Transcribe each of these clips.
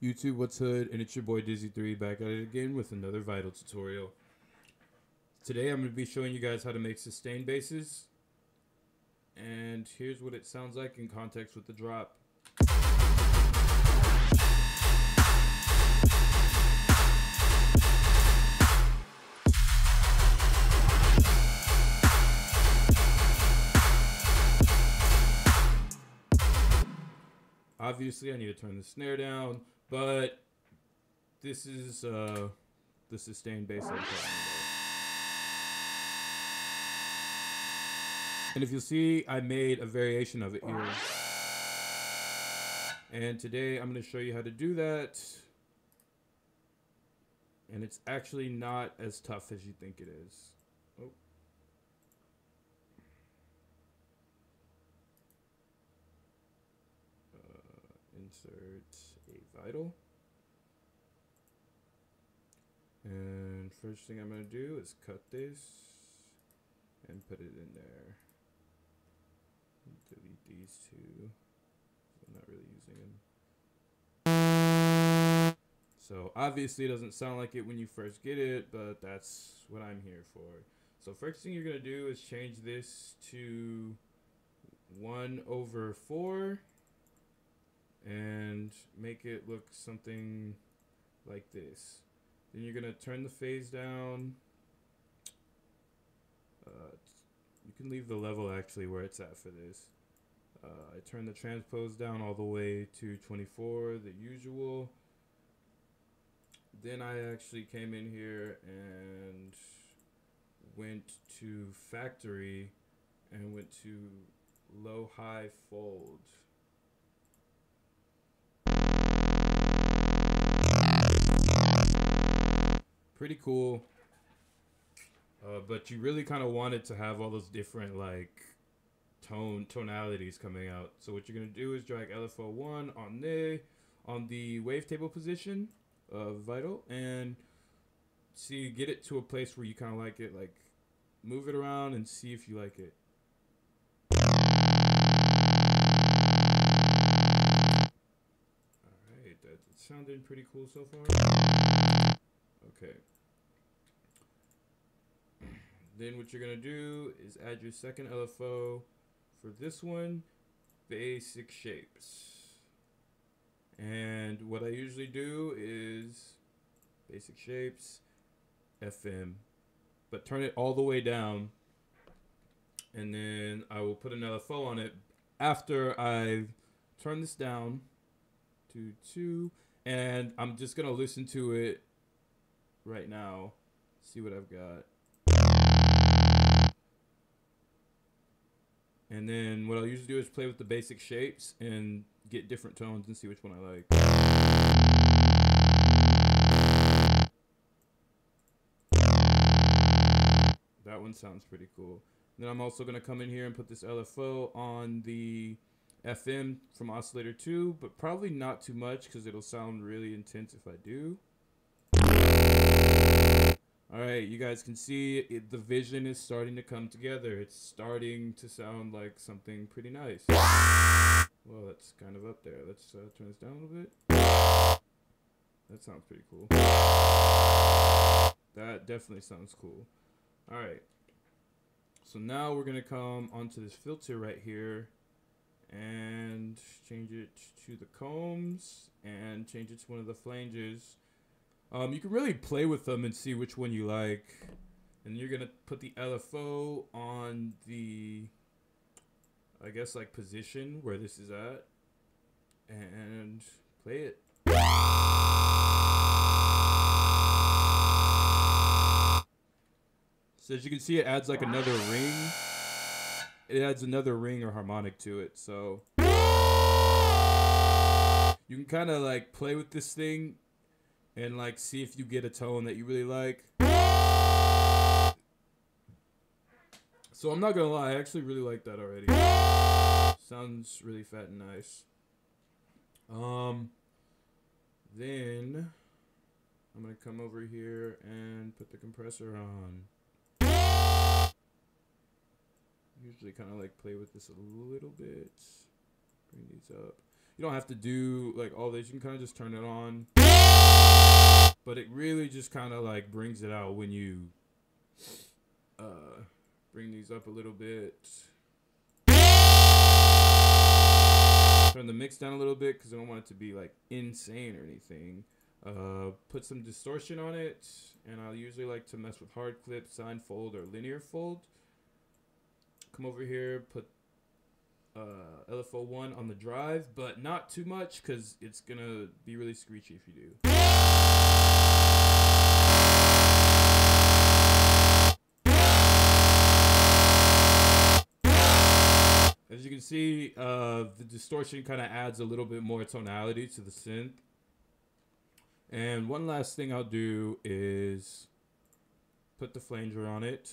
YouTube, what's hood? And it's your boy Dizzy3 back at it again with another Vital tutorial. Today I'm going to be showing you guys how to make sustain basses. And here's what it sounds like in context with the drop. Obviously I need to turn the snare down, but this is the sustain bass I'm talking about. And if you'll see, I made a variation of it here. And today I'm going to show you how to do that. And it's actually not as tough as you think it is. Oh. Insert a vital. And first thing I'm going to do is cut this and put it in there. Delete these two. I'm not really using them. So obviously it doesn't sound like it when you first get it, but that's what I'm here for. So first thing you're going to do is change this to 1/4 and make it look something like this. Then you're going to turn the phase down. You can leave the level actually where it's at for this. I turned the transpose down all the way to 24, the usual. Then I actually came in here and went to factory and went to low high fold. Pretty cool. But you really kind of want it to have all those different like tonalities coming out. So what you're gonna do is drag LFO1 on the wavetable position of Vital and see, get it to a place where you kind of like it, like move it around and see if you like it. Alright, that's sounding pretty cool so far. Okay. Then what you're gonna do is add your second LFO for this one, basic shapes. And what I usually do is basic shapes, FM, but turn it all the way down. And then I will put an LFO on it after I turn this down to 2. And I'm just gonna listen to it right now, see what I've got. And then what I'll usually do is play with the basic shapes and get different tones and see which one I like. That one sounds pretty cool. And then I'm also going to come in here and put this LFO on the FM from oscillator 2, but probably not too much because it'll sound really intense if I do. Alright, you guys can see the vision is starting to come together. It's starting to sound like something pretty nice. Well, that's kind of up there. Let's turn this down a little bit. That sounds pretty cool. That definitely sounds cool. Alright. So now we're going to come onto this filter right here and change it to the combs and change it to one of the flanges. You can really play with them and see which one you like. And you're going to put the LFO on the, I guess, like position where this is at. And play it. So as you can see, it adds like another ring. It adds another ring or harmonic to it. So you can kind of like play with this thing and like see if you get a tone that you really like. So I'm not gonna lie, I actually really like that already. Sounds really fat and nice. Then I'm gonna come over here and put the compressor on. Usually kind of like play with this a little bit. Bring these up. You don't have to do like all this. You can kind of just turn it on. But it really just kind of like brings it out when you bring these up a little bit. Turn the mix down a little bit because I don't want it to be like insane or anything. Put some distortion on it, and I usually like to mess with hard clip, sine fold, or linear fold. Come over here, put LFO1 on the drive, but not too much because it's gonna be really screechy if you do. As you can see, the distortion kind of adds a little bit more tonality to the synth. And one last thing I'll do is put the flanger on it,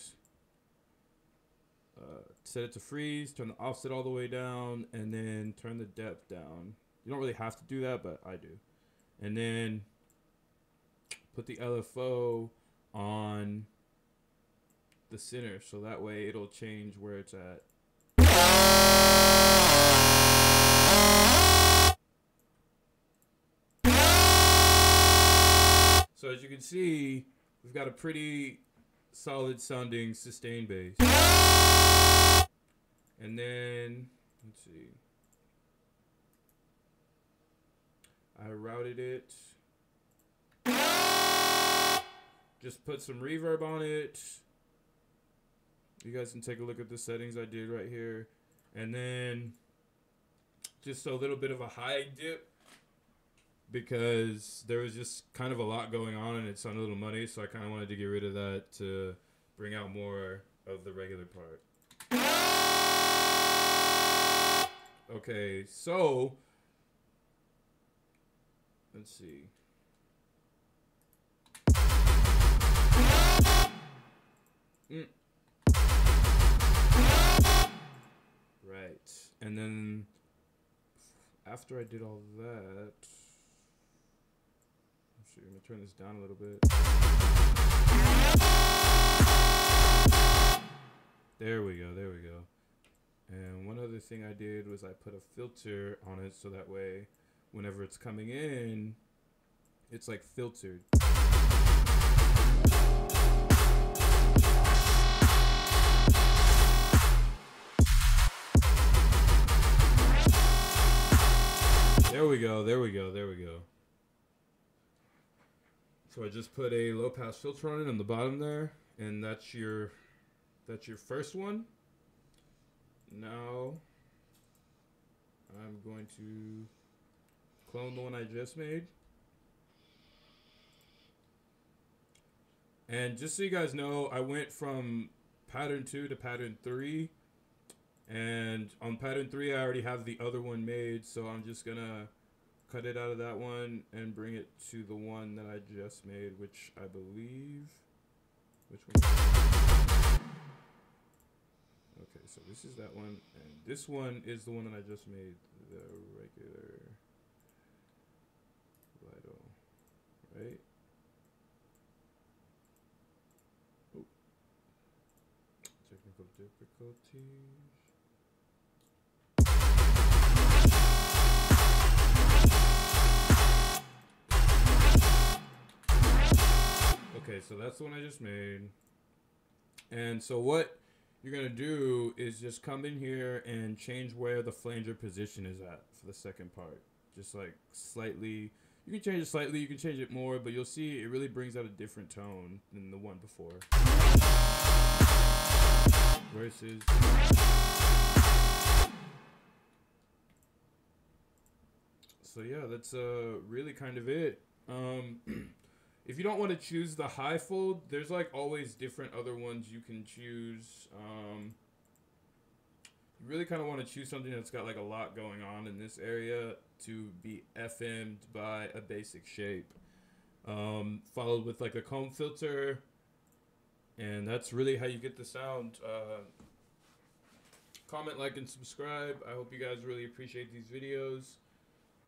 set it to freeze, turn the offset all the way down, and then turn the depth down. You don't really have to do that, but I do. And then put the LFO on the center, so that way it'll change where it's at. So as you can see, we've got a pretty solid sounding sustain bass. And then, let's see. I routed it. Just put some reverb on it. You guys can take a look at the settings I did right here. And then just a little bit of a high dip, because there was just kind of a lot going on and it sounded a little muddy, so I kind of wanted to get rid of that to bring out more of the regular part. Okay, so let's see. Right, and then after I did all that, I'm gonna turn this down a little bit. There we go, there we go. And one other thing I did was I put a filter on it, so that way whenever it's coming in, it's like filtered. There we go, there we go, there we go. So I just put a low pass filter on it on the bottom there, and that's your first one. Now I'm going to clone the one I just made. And just so you guys know, I went from pattern 2 to pattern 3. And on pattern 3, I already have the other one made, so I'm just gonna cut it out of that one and bring it to the one that I just made, which I believe, which one? Okay, so this is that one, and this one is the one that I just made, the regular Lido, right? Oh, technical difficulties. Okay, so that's the one I just made. And so what you're going to do is just come in here and change where the flanger position is at for the second part. Just like slightly. You can change it slightly, you can change it more, but you'll see it really brings out a different tone than the one before. Versus. So yeah, that's really kind of it. If you don't want to choose the high fold, there's like always different other ones you can choose. You really kind of want to choose something that's got like a lot going on in this area to be FM'd by a basic shape. Followed with like a comb filter. And that's really how you get the sound. Comment, like, and subscribe. I hope you guys really appreciate these videos.